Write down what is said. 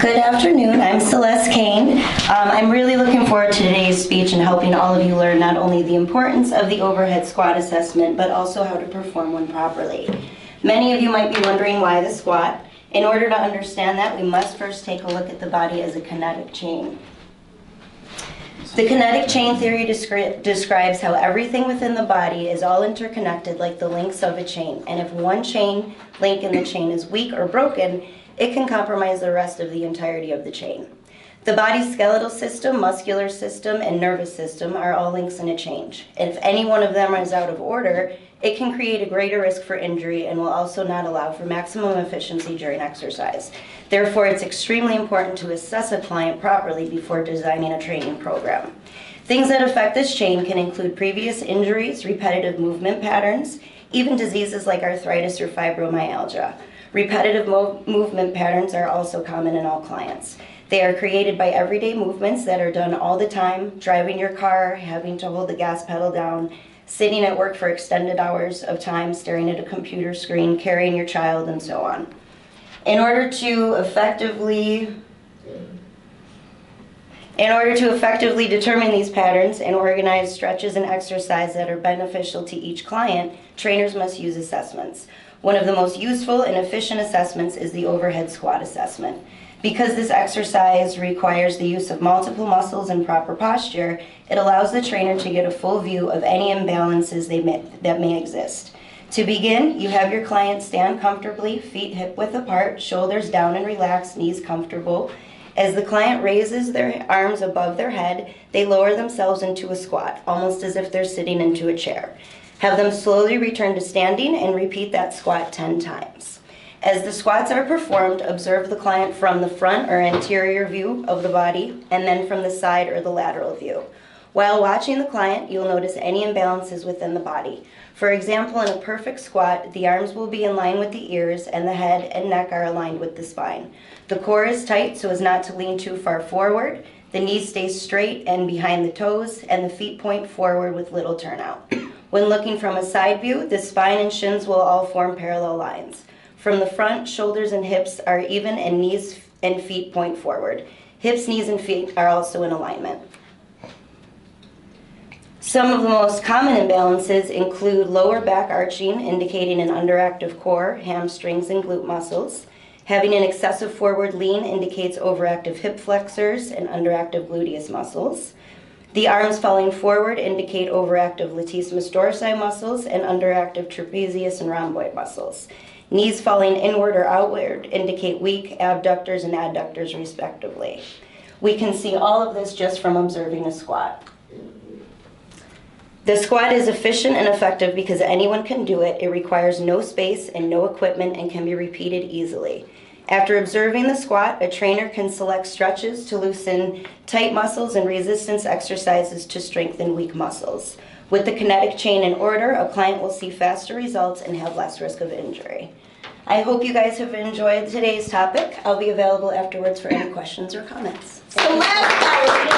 Good afternoon, I'm Celeste Kane. I'm really looking forward to today's speech and helping all of you learn not only the importance of the overhead squat assessment, but also how to perform one properly. Many of you might be wondering why the squat. In order to understand that, we must first take a look at the body as a kinetic chain. The kinetic chain theory describes how everything within the body is all interconnected like the links of a chain, and if one chain link in the chain is weak or broken, it can compromise the rest of the entirety of the chain. The body's skeletal system, muscular system, and nervous system are all links in a chain. If any one of them is out of order, it can create a greater risk for injury and will also not allow for maximum efficiency during exercise. Therefore, it's extremely important to assess a client properly before designing a training program. Things that affect this chain can include previous injuries, repetitive movement patterns, even diseases like arthritis or fibromyalgia. Repetitive movement patterns are also common in all clients. They are created by everyday movements that are done all the time, driving your car, having to hold the gas pedal down, sitting at work for extended hours of time, staring at a computer screen, carrying your child, and so on. In order to effectively determine these patterns and organize stretches and exercise that are beneficial to each client, trainers must use assessments. One of the most useful and efficient assessments is the overhead squat assessment. Because this exercise requires the use of multiple muscles and proper posture, it allows the trainer to get a full view of any imbalances that may exist. To begin, you have your client stand comfortably, feet hip-width apart, shoulders down and relaxed, knees comfortable. As the client raises their arms above their head, they lower themselves into a squat, almost as if they're sitting into a chair. Have them slowly return to standing and repeat that squat 10 times. As the squats are performed, observe the client from the front or anterior view of the body and then from the side or the lateral view. While watching the client, you'll notice any imbalances within the body. For example, in a perfect squat, the arms will be in line with the ears and the head and neck are aligned with the spine. The core is tight so as not to lean too far forward. The knees stay straight and behind the toes, and the feet point forward with little turnout. When looking from a side view, the spine and shins will all form parallel lines. From the front, shoulders and hips are even and knees and feet point forward. Hips, knees, and feet are also in alignment. Some of the most common imbalances include lower back arching, indicating an underactive core, hamstrings, and glute muscles. Having an excessive forward lean indicates overactive hip flexors and underactive gluteus muscles. The arms falling forward indicate overactive latissimus dorsi muscles and underactive trapezius and rhomboid muscles. Knees falling inward or outward indicate weak abductors and adductors respectively. We can see all of this just from observing a squat. The squat is efficient and effective because anyone can do it. It requires no space and no equipment and can be repeated easily. After observing the squat, a trainer can select stretches to loosen tight muscles and resistance exercises to strengthen weak muscles. With the kinetic chain in order, a client will see faster results and have less risk of injury. I hope you guys have enjoyed today's topic. I'll be available afterwards for any questions or comments. Celeste,